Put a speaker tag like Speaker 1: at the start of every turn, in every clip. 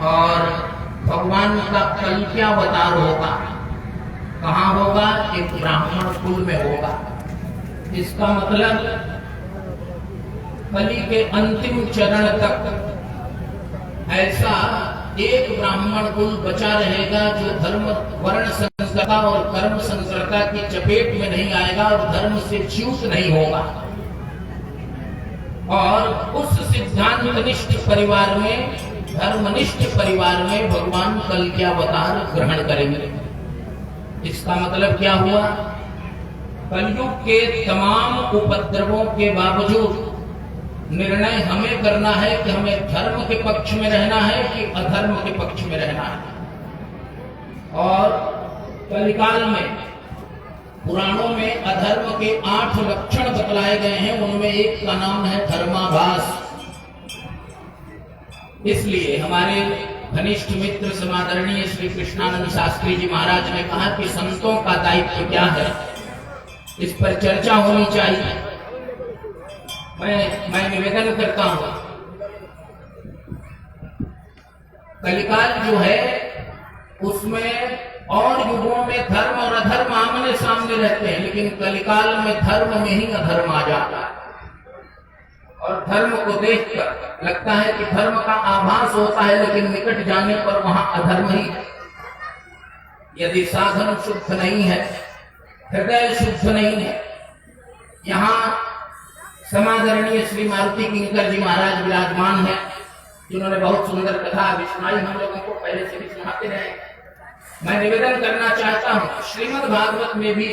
Speaker 1: और भगवान का कल क्या अवतार होगा, कहाँ होगा? एक ब्राह्मण कुल में होगा। इसका मतलब कली के अंतिम चरण तक ऐसा एक ब्राह्मण कुल बचा रहेगा जो धर्म वर्ण संकरता और कर्म संकरता की चपेट में नहीं आएगा और धर्म से च्युत नहीं होगा। और उस सिद्धांतनिष्ठ परिवार में, धर्मनिष्ठ परिवार में भगवान कल के अवतार ग्रहण करेंगे। इसका मतलब क्या हुआ? कलयुग के तमाम उपद्रवों के बावजूद निर्णय हमें करना है कि हमें धर्म के पक्ष में रहना है कि अधर्म के पक्ष में रहना है। और कलिकाल में पुराणों में अधर्म के 8 लक्षण बतलाए गए हैं, उनमें एक का नाम है धर्माभास। इसलिए हमारे घनिष्ठ मित्र समादरणीय श्री कृष्णानंद शास्त्री जी महाराज ने कहा कि संतों का दायित्व क्या है, इस पर चर्चा होनी चाहिए। मैं निवेदन करता हूं, कलिकाल जो है उसमें और युगों में धर्म और अधर्म आमने सामने रहते हैं, लेकिन कलिकाल में धर्म में ही अधर्म आ जाता है। और धर्म को देखकर लगता है कि धर्म का आभास होता है, लेकिन निकट जाने पर वहां अधर्म ही है। यदि साधन शुद्ध नहीं है, हृदय शुद्ध नहीं है। यहाँ समादरणीय श्री मारुति किंकर जी महाराज विराजमान है, जिन्होंने बहुत सुंदर कथा विस्माई हम लोगों को पहले से भी सुनाते रहे। मैं निवेदन करना चाहता हूं, श्रीमद् भागवत में भी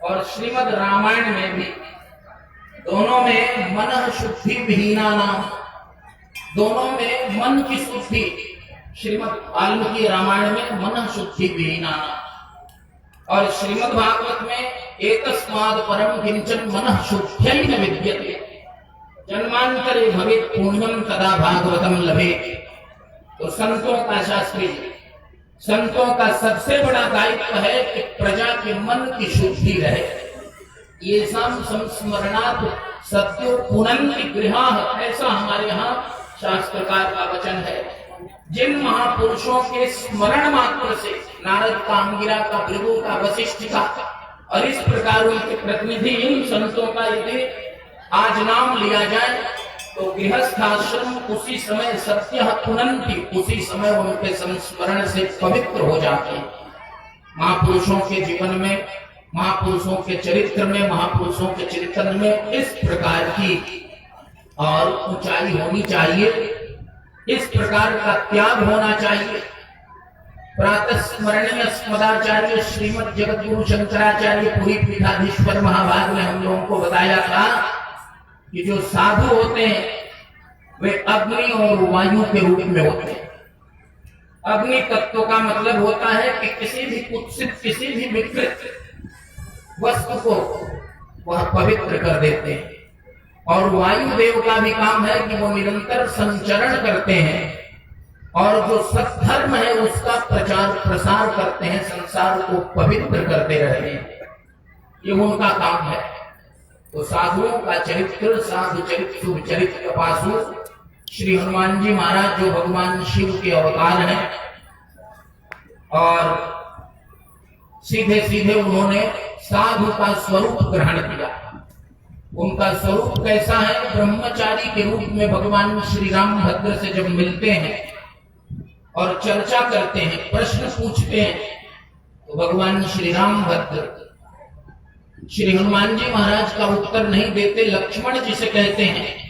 Speaker 1: और श्रीमद् रामायण में भी दोनों में मन शुद्धि विहीना नाम, दोनों में मन की शुद्धि, श्रीमद् वाल्मीकि रामायण में मन शुद्धि विहीना नाम, और श्रीमद् भागवत में एतस्माद् परम किंचन मनः शुद्ध्यै न विद्यते जन्मांतरे भवेत् पुण्यम तदा भागवतम लभेत्। तो संतों का, शास्त्री संतों का सबसे बड़ा दायित्व है कि प्रजा के मन की शुद्धि रहे। ये संस्मरणात् सत्यो पुनन्ति गृहाः, ऐसा हमारे यहाँ शास्त्रकार का वचन है। जिन महापुरुषों के स्मरण मात्र से, नारद का, अंगिरा का, भृगु का, वशिष्ठ का, और इस प्रकार उनके प्रतिनिधि इन संतों का यदि आज नाम लिया जाए तो गृहस्थाश्रम उसी समय सत्य पुनन्ति, उसी समय उनके संस्मरण से पवित्र हो जाते हैं। महापुरुषों के जीवन में, महापुरुषों के चरित्र में, महापुरुषों के चिंतन में इस प्रकार की और ऊंचाई होनी चाहिए, इस प्रकार का त्याग होना चाहिए। प्रातः स्मरणीय स्मदाचार्य श्रीमद जगत गुरु शंकराचार्य पुरी पीठाधीश्वर महाभाग ने हम लोगों को बताया था कि जो साधु होते हैं वे अग्नि और वायु के रूप में होते हैं। अग्नि तत्व का मतलब होता है कि किसी भी कुत्सित, किसी भी विकृत वस्तु को वह पवित्र कर देते हैं। और वायु देव का भी काम है कि वो निरंतर संचरण करते हैं और जो सत्धर्म है उसका प्रचार प्रसार करते हैं, संसार को पवित्र करते रहते हैं। ये उनका काम है। तो साधुओं का चरित्र, साधु चरित्र, शुभ चरित्र पासु श्री हनुमान जी महाराज जो भगवान शिव के अवतार हैं, और सीधे सीधे उन्होंने साधु का स्वरूप ग्रहण किया। उनका स्वरूप कैसा है? ब्रह्मचारी के रूप में भगवान श्री रामभद्र से जब मिलते हैं और चर्चा करते हैं, प्रश्न पूछते हैं, तो भगवान श्री रामभद्र श्री हनुमान जी महाराज का उत्तर नहीं देते, लक्ष्मण जी से कहते हैं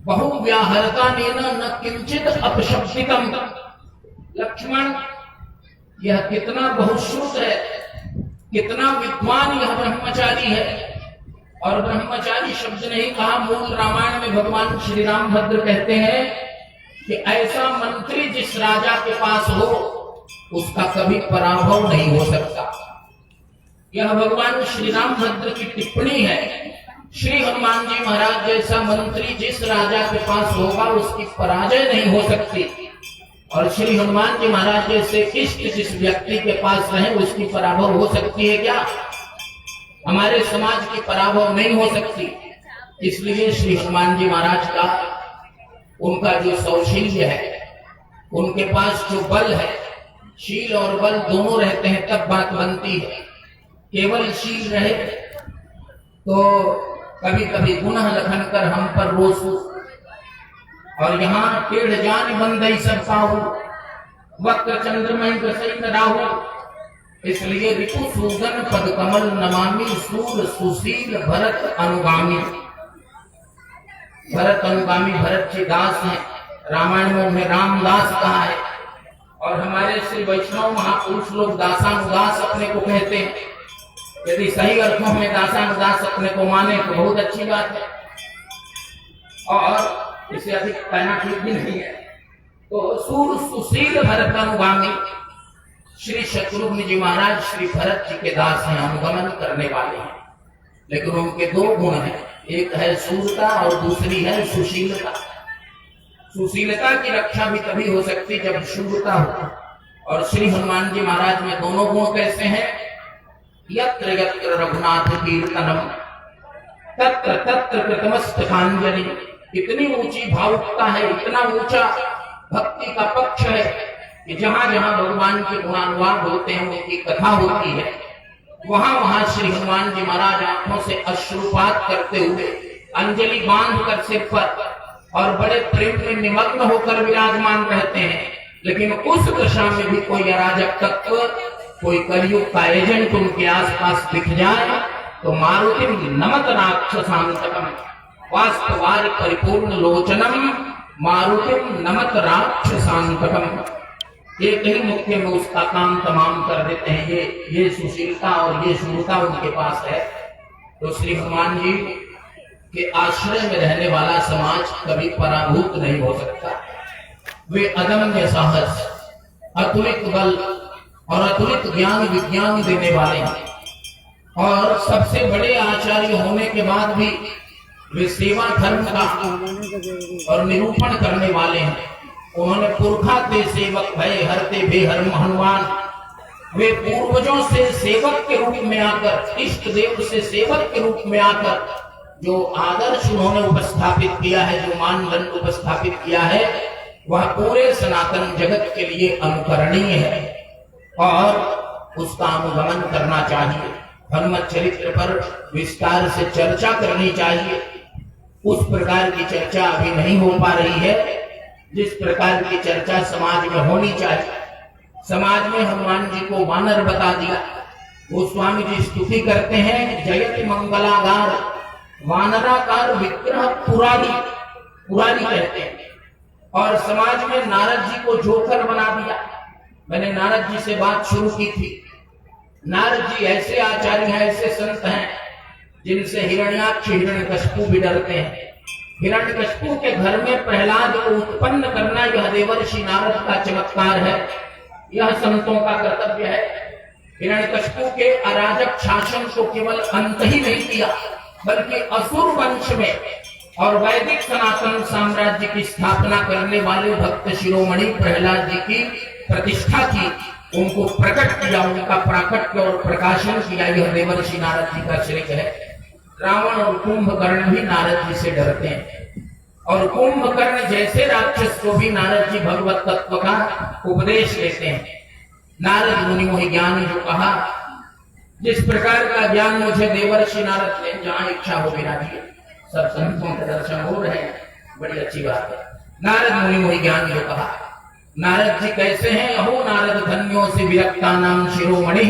Speaker 1: बहुव्याहरता नेन न किंचित अपशब्दितम। लक्ष्मण, यह कितना बहुश्रुत है, कितना विद्वान यह ब्रह्मचारी है। और ब्रह्मचारी शब्द नहीं कहा, मूल रामायण में भगवान श्री रामभद्र कहते हैं कि ऐसा मंत्री जिस राजा के पास हो उसका कभी पराभव नहीं हो सकता। यह भगवान श्री रामभद्र की टिप्पणी है। श्री हनुमान जी महाराज जैसा मंत्री जिस राजा के पास होगा उसकी पराजय नहीं हो सकती, और श्री हनुमान जी महाराज जैसे इष्ट जिस व्यक्ति के पास रहे उसकी पराभव हो सकती है क्या? हमारे समाज की पराभव नहीं हो सकती। इसलिए श्री हनुमान जी महाराज का उनका जो सौशील्य है, उनके पास जो बल है, शील और बल दोनों रहते हैं तब बात बनती है। केवल शील रहे तो कभी कभी गुनाह लखन कर हम पर रोसू, और यहाँ टेढ़ जान बंदई सब पाहु, वक्र चंद्रमय सही न राहु। इसलिए रिपु सूदन पद कमल नमामि, सूर सुशील भरत अनुगामी। भरत अनुगामी, भरत जी दास हैं, रामायण में उन्हें रामदास कहा है। और हमारे श्री वैष्णव महापुरुष लोग दासानुदास अपने को कहते हैं। यदि सही अर्थों में दासानुदास अपने को माने तो बहुत अच्छी बात है, और इससे अधिक कहना ठीक भी नहीं है। तो सूर सुशील भरत अनुगामी, श्री शत्रुघ्न जी महाराज श्री भरत जी के दास हैं, अनुगमन करने वाले हैं। लेकिन उनके दो गुण हैं, एक है सूरता और दूसरी है सुशीलता। सुशीलता की रक्षा भी तभी हो सकती जब शूरता हो, और श्री हनुमान जी महाराज में दोनों गुण कैसे हैं? यत्र यत्र रघुनाथ कीर्तनम तत्र तत्र कृतमस्तकांजलि। इतनी ऊंची भावुकता है, इतना ऊंचा भक्ति का पक्ष है कि जहां जहां भगवान के गुणानुवाद होते हैं, उनकी कथा होती है, वहां वहां श्री हनुमान जी महाराज आंखों से अश्रुपात करते हुए अंजलि बांध कर सिर पर और बड़े प्रेम में निमग्न होकर विराजमान रहते हैं। लेकिन उस दशा में भी कोई अराजक तत्व, कोई कलयुग का एजेंट उनके आसपास दिख जाए तो मारुति नमत राक्षसांतकम वास्तवार परिपूर्ण लोचनम मारुति नमत राक्षसांतकम। एक ही मुक्ति में उसका काम तमाम कर देते हैं। ये सुशीलता और ये शूरता उनके पास है। तो श्री हनुमान जी के आश्रय में रहने वाला समाज कभी पराभूत नहीं हो सकता। वे अदम्य साहस, अतुलित बल और अतुलित ज्ञान विज्ञान देने वाले हैं, और सबसे बड़े आचार्य होने के बाद भी वे सेवा धर्म का और निरूपण करने वाले हैं। उन्होंने पुरखा ते सेवक भय हरते बेहरम हनुमान। वे पूर्वजों से सेवक के रूप में आकर, इष्ट देव से सेवक के रूप में आकर जो आदर्श उन्होंने उपस्थापित किया है, जो मानदंड उपस्थापित किया है, वह पूरे सनातन जगत के लिए अनुकरणीय है और उसका अनुगमन करना चाहिए। हनुमत चरित्र पर विस्तार से चर्चा करनी चाहिए। उस प्रकार की चर्चा अभी नहीं हो पा रही है जिस प्रकार की चर्चा समाज में होनी चाहिए। समाज में हनुमान जी को वानर बता दिया। गोस्वामी जी स्तुति करते हैं, जयति मंगलागार वानराकार विग्रह पुरारी कहते हैं। और समाज में नारद जी को जोकर बना दिया। मैंने नारद जी से बात शुरू की थी। नारद जी ऐसे आचार्य हैं, ऐसे संत हैं जिनसे हिरण्याक्ष हिरण्यकशिपु भी डरते हैं। हिरण्यकशिपु के घर में प्रहलाद को उत्पन्न करना यह देवर्षि नारद का चमत्कार है, यह संतों का कर्तव्य है। हिरण्यकशिपु के अराजक शासन को केवल अंत ही नहीं किया, बल्कि असुर वंश में और वैदिक सनातन साम्राज्य की स्थापना करने वाले भक्त शिरोमणि प्रहलाद जी की प्रतिष्ठा की, उनको प्रकट किया, उनका प्राकट्य और प्रकाशन किया। यह देवर्षि नारद जी का श्रेय है। रावण और कुंभकर्ण भी नारद जी से डरते हैं, और कुंभकर्ण जैसे राक्षस को भी नारद जी भगवत तत्व का उपदेश देते हैं। नारद मुनि मोहि ज्ञान जो कहा, जिस प्रकार का ज्ञान मुझे देवर्षि नारद ने, जहां इच्छा हो विराजिए। सब संतों के दर्शन हो रहे हैं, बड़ी अच्छी बात है। नारद मुनि मोहि ज्ञान जो कहा। नारद जी कैसे हैं? अहो नारद धन्यो से विरक्ता नाम शिरोमणि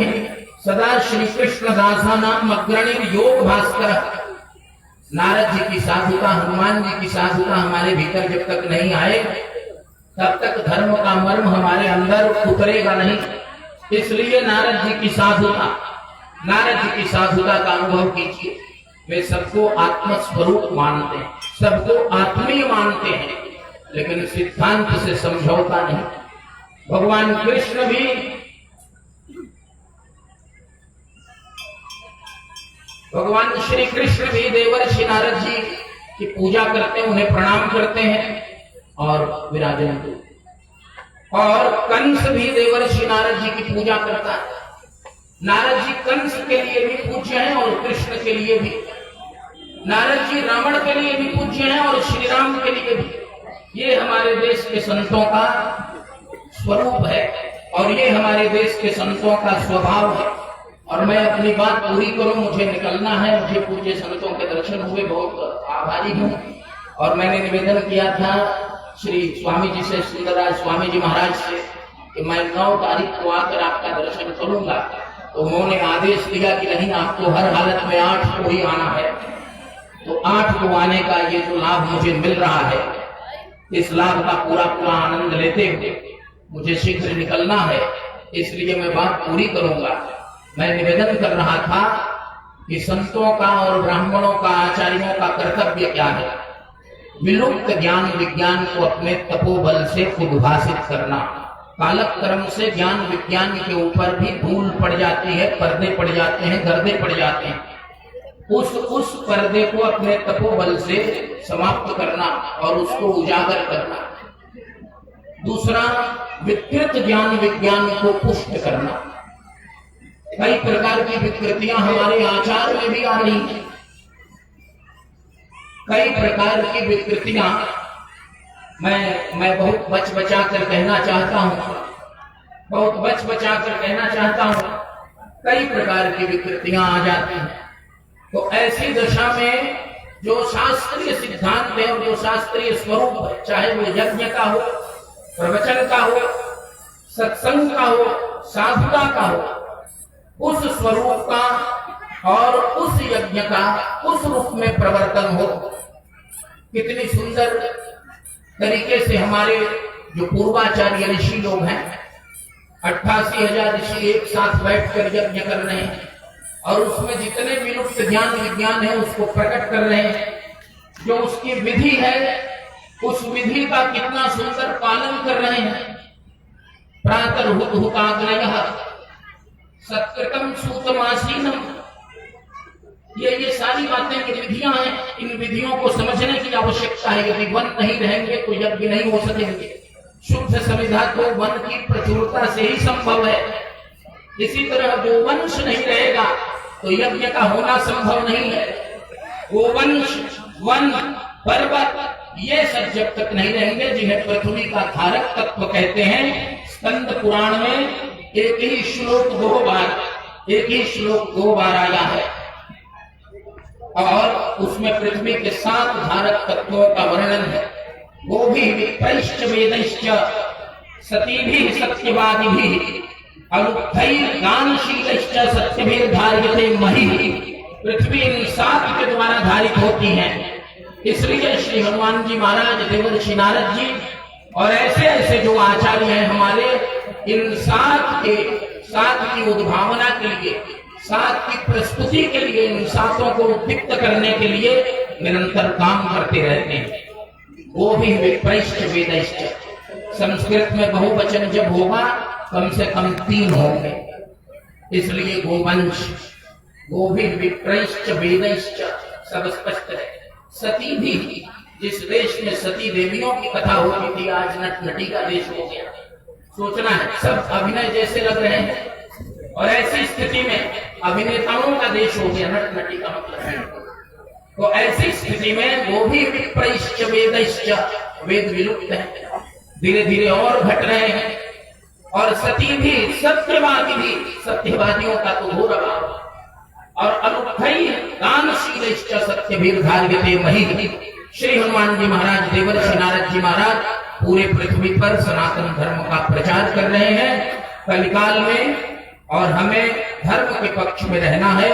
Speaker 1: सदा श्री कृष्ण दासा नाम अग्रणी योग भास्कर। नारद जी की साधुता, हनुमान जी की साधुता हमारे भीतर जब तक नहीं आए तब तक धर्म का मर्म हमारे अंदर उतरेगा नहीं। इसलिए नारद जी की साधुता का अनुभव कीजिए। वे सबको आत्मस्वरूप मानते हैं, सबको आत्मीय मानते हैं, लेकिन सिद्धांत से समझौता नहीं। भगवान कृष्ण भगवान श्री कृष्ण भी देवर्षि नारद जी की पूजा करते हैं, उन्हें प्रणाम करते हैं और विराजमान होते। और कंस भी देवर्षि नारद जी की पूजा करता है। नारद जी कंस के लिए भी पूज्य हैं और कृष्ण के लिए भी। नारद जी रावण के लिए भी पूज्य हैं और श्री राम के लिए भी। ये हमारे देश के संतों का स्वरूप है और ये हमारे देश के संतों का स्वभाव है। और मैं अपनी बात पूरी करूं, मुझे निकलना है। मुझे पूज्य संतों के दर्शन हुए, बहुत आभारी हूं। और मैंने निवेदन किया था श्री स्वामी जी से, सुंदरराज स्वामी जी महाराज से, कि मैं 9 तारीख को आकर आपका दर्शन करूंगा। तो उन्होंने आदेश दिया कि नहीं, आपको हर हालत में 8 को ही आना है। तो 8 को आने का ये जो लाभ मुझे मिल रहा है, इस लाभ का पूरा पूरा आनंद लेते हुए मुझे शीघ्र निकलना है, इसलिए मैं बात पूरी करूंगा। मैं निवेदन कर रहा था कि संतों का और ब्राह्मणों का, आचार्यों का कर्तव्य क्या है? विलुप्त ज्ञान विज्ञान को अपने तपोबल से उद्भासित करना। कालक्रम से ज्ञान विज्ञान के ऊपर भी धूल पड़ जाती है, पर्दे पड़ जाते हैं, गर्दे पड़ जाते हैं। उस पर्दे को अपने तपोबल से समाप्त करना और उसको उजागर करना। दूसरा, विकृत ज्ञान विज्ञान को पुष्ट करना। कई प्रकार की विकृतियां हमारे आचार में भी आ रही हैं। कई प्रकार की विकृतियां मैं बहुत बचा कर कहना चाहता हूं, बहुत बचा कर कहना चाहता हूं। कई प्रकार की विकृतियां आ जाती हैं। तो ऐसी दशा में जो शास्त्रीय सिद्धांत है और जो शास्त्रीय स्वरूप है, चाहे वो यज्ञ का हो, प्रवचन का हो, सत्संग का हो, साधुता का हो, उस स्वरूप का और उस यज्ञ का उस रूप में प्रवर्तन हो। कितनी सुंदर तरीके से हमारे जो पूर्वाचार्य ऋषि लोग हैं, 88,000 ऋषि एक साथ बैठकर यज्ञ कर रहे हैं और उसमें जितने विलुप्त ज्ञान विज्ञान है उसको प्रकट कर रहे हैं। जो उसकी विधि है, उस विधि का कितना सुंदर पालन कर रहे हैं। प्रातर्हुताग्नयः सत्कृतम सूतमासीनम, ये सारी बातें की विधियां हैं। इन विधियों को समझने की आवश्यकता है। यदि वन नहीं रहेंगे तो यज्ञ नहीं हो सकेंगे। शुद्ध समिधा तो वन की प्रचुरता से ही संभव है। इसी तरह गोवंश नहीं रहेगा तो यज्ञ का होना संभव नहीं है। गोवंश, वन, पर्वत, ये सब जब तक नहीं रहेंगे, जिन्हें पृथ्वी का धारक तत्व कहते हैं। स्कंद पुराण में एक ही श्लोक 2 बार आया है और उसमें पृथ्वी के 7 धारक तत्वों का वर्णन है। वो भी विप्रैश्च वेदैश्च सतीभिः सत्यवादिभिः अनुक्तैः गानशीलैश्च सत्यभिः धार्यते महिः। पृथ्वी इन 7 के द्वारा धारित होती है। इसलिए श्री हनुमान जी महाराज, देवर्षि नारद जी और ऐसे ऐसे जो आचार्य हैं हमारे, इन 7 की उद्भावना के लिए, 7 की प्रस्तुति के लिए, इन 7 को उद्दीप्त करने के लिए निरंतर काम करते रहते हैं। वो भी विप्रैश्च वेदैश्च। संस्कृत में बहुवचन जब होगा कम से कम 3 होंगे, इसलिए गोवंश, वो भी विप्रैश्च वेदैश्च, सब स्पष्ट है। सती भी, जिस देश में सती देवियों की कथा होती थी, आज नट नटी का देश हो गया। सोचना है, सब अभिनय जैसे लग रहे हैं और ऐसी स्थिति में अभिनेताओं का देश हो गया, नट नटी का मतलब है। तो ऐसी स्थिति में वो भी विप्रैश्च वेदैश्च, वेद विलुप्त है, धीरे धीरे और घट रहे हैं। और सती भी, सत्यवादी भी, सत्यवादियों का तो घोर अभाव। और अनुक्तैः गानशीलैश्च सत्यभिः धार्यते महिः। श्री हनुमान जी महाराज, देवर्षि नारद जी महाराज पूरे पृथ्वी पर सनातन धर्म का प्रचार कर रहे हैं कलिकाल में। और हमें धर्म के पक्ष में रहना है,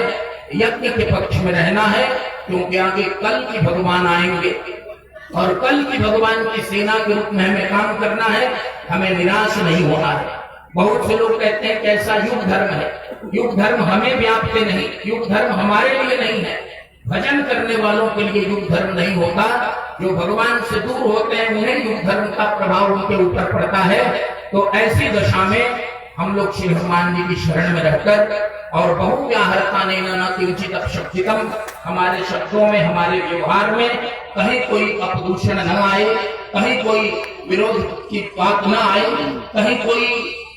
Speaker 1: यज्ञ के पक्ष में रहना है, क्योंकि आगे कल की भगवान आएंगे और कल की भगवान की सेना के रूप में हमें काम करना है। हमें निराश नहीं होना है। बहुत से लोग कहते हैं कैसा युग धर्म है। युग धर्म हमें व्याप्त नहीं, युग धर्म हमारे लिए नहीं है। भजन करने वालों के लिए युग धर्म नहीं होता। जो भगवान से दूर होते हैं उन्हें युग धर्म का प्रभाव उनके ऊपर पड़ता है। तो ऐसी दशा में हम लोग श्री हनुमान जी की शरण में रहकर और बहुव्याहरतानेन न किंचित् अपशब्दितम्, हमारे शब्दों में, हमारे व्यवहार में कहीं कोई अपदूषण न आए, कहीं कोई विरोध की बात न आए, कहीं कोई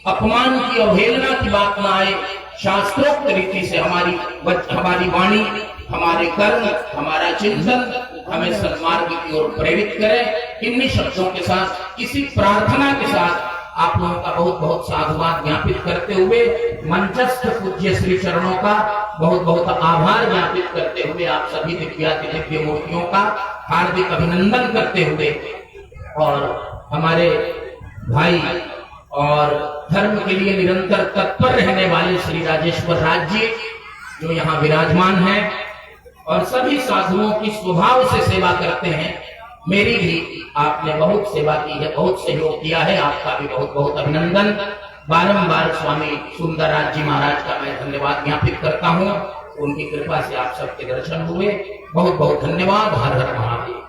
Speaker 1: अपमान की, अवहेलना की बात न आए। शास्त्रोक्त रीति से हमारी वाणी, हमारे कर्म, हमारा चिंतन हमें सन्मार्ग की ओर प्रेरित करें। इन्हीं शब्दों के साथ, इसी प्रार्थना के साथ आप लोगों का बहुत बहुत साधुवाद ज्ञापित करते हुए, मंचस्थ पूज्य श्री चरणों का बहुत बहुत आभार ज्ञापित करते हुए, आप सभी दिव्याति दिव्य मूर्तियों का हार्दिक अभिनंदन करते हुए, और हमारे भाई और धर्म के लिए निरंतर तत्पर रहने वाले श्री राजेश्वर राज जी जो यहाँ विराजमान हैं और सभी साधुओं की स्वभाव से सेवा करते हैं। मेरी भी आपने बहुत सेवा की है, बहुत सहयोग किया है, आपका भी बहुत बहुत अभिनंदन। बारंबार स्वामी सुंदरराज जी महाराज का मैं धन्यवाद ज्ञापित करता हूँ। उनकी कृपा से आप सबके दर्शन हुए। बहुत बहुत धन्यवाद। हर हर महादेव।